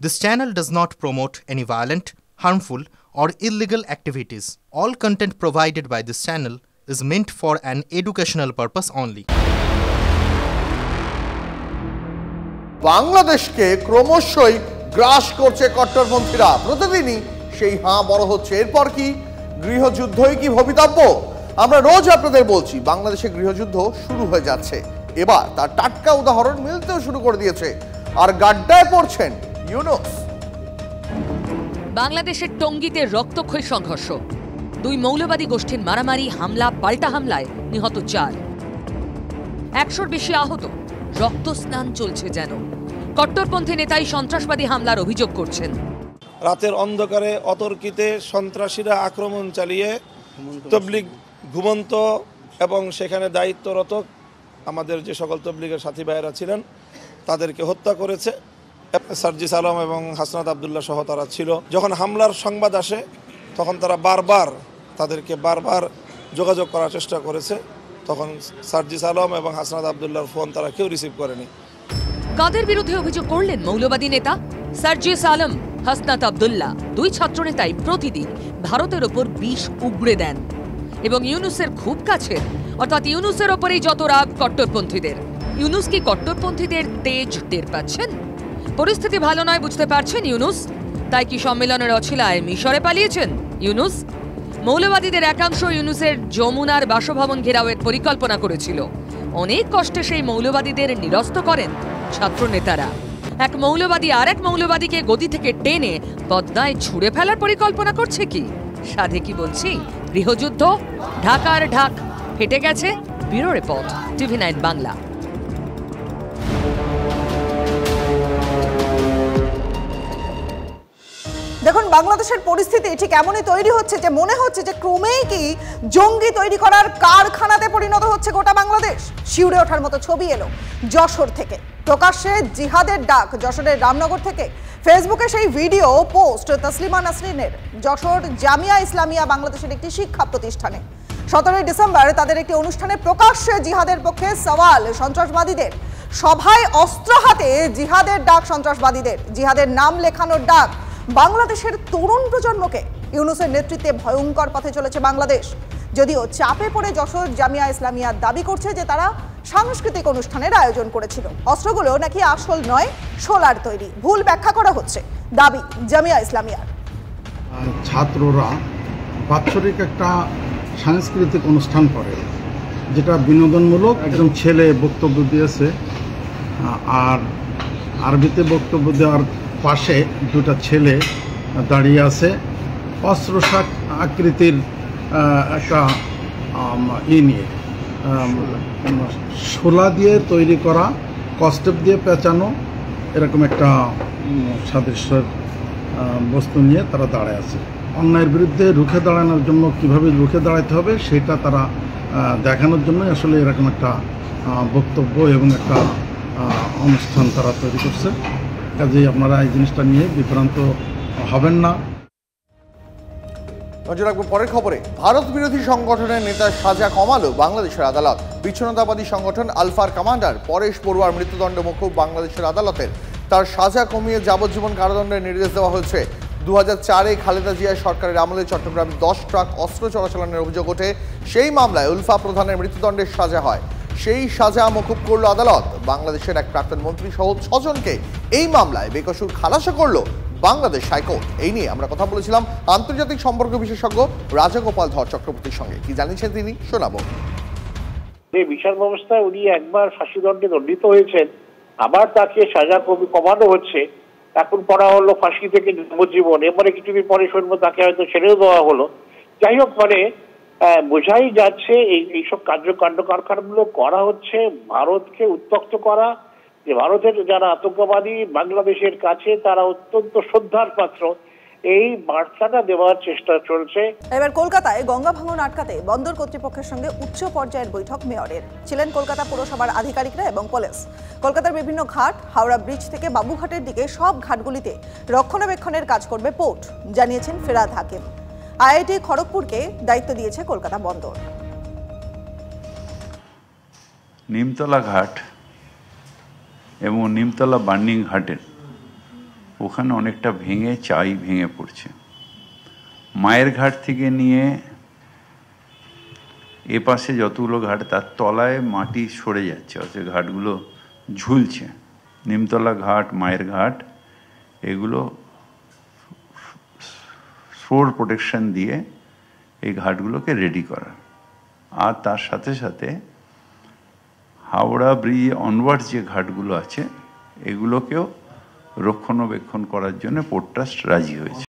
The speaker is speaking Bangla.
This channel does not promote any violent, harmful, or illegal activities. All content provided by this channel is meant for an educational purpose only. বাংলাদেশকে ক্রমশই গ্রাস করছে কট্টরপন্থীরা। প্রতিদিনই সেই হাঁ বড় হচ্ছে। এরপর কি গৃহযুদ্ধই কি ভবিতব্য? আমরা রোজ আপনাদের বলছি বাংলাদেশে গৃহযুদ্ধ শুরু হয়ে যাচ্ছে। এবার তার টাটকা উদাহরণ মিলতেও শুরু করে দিয়েছে। আর গাড্ডায় পড়ছেন ইউনূস। বাংলাদেশের টঙ্গীতে রক্তক্ষয়ী সংঘর্ষ, দুই মৌলবাদী গোষ্ঠীর মারামারি, হামলা, পাল্টা হামলায় নিহত 4, 100-র বেশি আহত। রক্তস্নান চলছে যেন। কট্টরপন্থী নেতাই সন্ত্রাসবাদী হামলার অভিযোগ করছেন। রাতের অন্ধকারে অতর্কিতে সন্ত্রাসীরা আক্রমণ চালিয়ে তবলিগ ঘুমন্ত এবং সেখানে দায়িত্বরত আমাদের যে সকল তবলিগের সাথী ভাইয়েরা ছিলেন তাদেরকে হত্যা করেছে। সার্জিস আলম এবং হাসনাত আবদুল্লাহ সহ তারা ছিল। যখন হামলার সংবাদ আসে তখন তারা তাদেরকে বারবার যোগাযোগ করার চেষ্টা করেছে। তখন সার্জিস আলম এবং হাসনাত আবদুল্লাহর ফোন তারা কেউ রিসিভ করেনি। কাদের বিরুদ্ধে অভিযোগ করলেন মৌলবাদী নেতা? সার্জিস আলম, হাসনাত আবদুল্লাহ দুই ছাত্রনেতাই প্রতিদিন ভারতের ওপর বিষ উগড়ে দেন এবং ইউনূসের খুব কাছের, অর্থাৎ ইউনূসের ওপরেই যত রাগ কট্টরপন্থীদের। ইউনূস কি কট্টরপন্থীদের তেজ টের পাচ্ছেন? পরিস্থিতি ভালো নয় বুঝতে পারছেন ইউনূস, তাই কি সম্মেলনের অছিলায় মিশরে পালিয়েছেন ইউনূস? মৌলবাদীদের একাংশ ইউনূসের যমুনার বাসভবন ঘেরাওয়ের পরিকল্পনা করেছিল। অনেক কষ্টে সেই মৌলবাদীদের নিরস্ত করেন ছাত্র নেতারা। এক মৌলবাদী আর এক মৌলবাদীকে গদি থেকে টেনে পদ্মায় ছুঁড়ে ফেলার পরিকল্পনা করছে কি? সাধে কি বলছি গৃহযুদ্ধ? ঢাকার ঢাক ফেটে গেছে। Bureau report, TV9 Bangla. দেখুন, বাংলাদেশের পরিস্থিতি ঠিক এমনই তৈরি হচ্ছে যে মনে হচ্ছে যে ক্রমেই কি জঙ্গি তৈরি করার কারখানাতে পরিণত হচ্ছে গোটা বাংলাদেশ। শিউরে ওঠার মতো ছবি এলো যশোর থেকে। প্রকাশ্যে জিহাদের ডাক যশোরের রামনগর থেকে। ফেসবুকে সেই ভিডিও পোস্ট তসলিমা নাসরিনের যশোর জামিয়া ইসলামিয়া বাংলাদেশের একটি শিক্ষা প্রতিষ্ঠানে। 17 ডিসেম্বর তাদের একটি অনুষ্ঠানে প্রকাশ্যে জিহাদের পক্ষে সওয়াল সন্ত্রাসবাদীদের। সভায় অস্ত্র হাতে জিহাদের ডাক সন্ত্রাসবাদীদের। জিহাদের নাম লেখানোর ডাক। বাংলাদেশের তরুণ প্রজন্মকে ইউনূসের নেতৃত্বে ভয়ঙ্কর পথে চলেছে বাংলাদেশ। যদিও চাপে পড়ে যশোর জামিয়া ইসলামিয়া দাবি করছে যে তারা সাংস্কৃতিক অনুষ্ঠানের আয়োজন করেছিল। অস্ত্রগুলো নাকি আসল নয়, সোলার তৈরি। ভুল ব্যাখ্যা করা হচ্ছে দাবি জামিয়া ইসলামিয়ার। ছাত্ররা বাৎসরিক একটা সাংস্কৃতিক অনুষ্ঠান করে, যেটা বিনোদনমূলক। একজন ছেলে বক্তব্য দিয়েছে, আর আরবিতে বক্তব্য দেওয়ার পাশে দুটা ছেলে দাঁড়িয়ে আছে। অস্ত্র আকৃতির একটা নিয়ে শোলা দিয়ে তৈরি করা, কস্টেপ দিয়ে পেঁচানো, এরকম একটা সাদৃশ্যের বস্তু নিয়ে তারা দাঁড়ায় আছে। অন্যায়ের বিরুদ্ধে রুখে দাঁড়ানোর জন্য কীভাবে রুখে দাঁড়াতে হবে সেটা তারা দেখানোর জন্য আসলে এরকম একটা বক্তব্য এবং একটা অনুষ্ঠান তারা তৈরি করছে। কাজেই আপনারা এই জিনিসটা নিয়ে বিভ্রান্ত হবেন না। নজর রাখবো পরের খবরে। ভারত বিরোধী সংগঠনের নেতা সাজা কমালো বাংলাদেশের আদালত। বিচ্ছিন্নতাবাদী সংগঠন আলফার কমান্ডার পরেশ বড়ুয়ার মৃত্যুদণ্ড মকুব বাংলাদেশের আদালতের। তার সাজা কমিয়ে যাবজ্জীবন কারাদণ্ডের নির্দেশ দেওয়া হয়েছে। 2004-এ খালেদা জিয়া সরকারের আমলে চট্টগ্রামে 10 ট্রাক অস্ত্র চোরাচালানের অভিযোগ ওঠে। সেই মামলায় উলফা প্রধানের মৃত্যুদণ্ডের সাজা হয়। সেই সাজা মকুব করল আদালত। বাংলাদেশের এক প্রাক্তন মন্ত্রী সহ 6 জনকে এই মামলায় বেকসুর খালাসা করল বাংলাদেশ হাইকোর্ট। এই নিয়ে আমরা কথা বলেছিলাম আন্তর্জাতিক সম্পর্ক বিশেষজ্ঞ রাজাগোপাল ধর চক্রবর্তীর সঙ্গে। কি জানিয়েছেন তিনি, শোনাবো। যে বিচার ব্যবস্থায় উনি একবার ফাঁসি দণ্ডে দণ্ডিত হয়েছেন, আবার তাকে সাজা কমানো হচ্ছে। এখন পড়া হলো ফাঁসি থেকে যাবজ্জীবন। এবারে কিছুদিন পরে শুনবো তাকে হয়তো ছেড়েও দেওয়া হলো। যাই হোক, মানে বোঝাই যাচ্ছে এইসব কাণ্ড কারখানাগুলো করা হচ্ছে ভারতকে উত্তক্ত করা, যে ভারতের যারা আতঙ্কবাদী বাংলাদেশের কাছে তারা অত্যন্ত শ্রদ্ধার পাত্র, এই বার্তাটা দেওয়ার চেষ্টা চলছে। এবার কলকাতায় গঙ্গা ভাঙন আটকাতে বন্দর কর্তৃপক্ষের সঙ্গে উচ্চ পর্যায়ের বৈঠক মেয়রের। ছিলেন কলকাতা পুরসভার আধিকারিকরা এবং পুলিশ। কলকাতার বিভিন্ন ঘাট, হাওড়া ব্রিজ থেকে বাবুঘাটের দিকে সব ঘাটগুলিতে রক্ষণাবেক্ষণের কাজ করবে পোর্ট, জানিয়েছেন ফিরাদ হাকিম। IIT খড়গপুরকে দায়িত্ব দিয়েছে কলকাতা বন্দর। নিমতলা ঘাট এবং নিমতলা বার্নিং ঘাটের ওখানে অনেকটা ভেঙে চাই ভেঙে পড়ছে। মায়ের ঘাট থেকে নিয়ে এ পাশে যতগুলো ঘাট তার তলায় মাটি সরে যাচ্ছে, অর্থাৎ ঘাটগুলো ঝুলছে। নিমতলা ঘাট, মায়ের ঘাট, এগুলো ফ্লোর প্রোটেকশন দিয়ে এই ঘাটগুলোকে রেডি করা। আর তার সাথে সাথে হাওড়া ব্রিজ অনওয়ার্ড যে ঘাটগুলো আছে এগুলোকেও রক্ষণাবেক্ষণ করার জন্য পোর্ট ট্রাস্ট রাজি হয়েছে।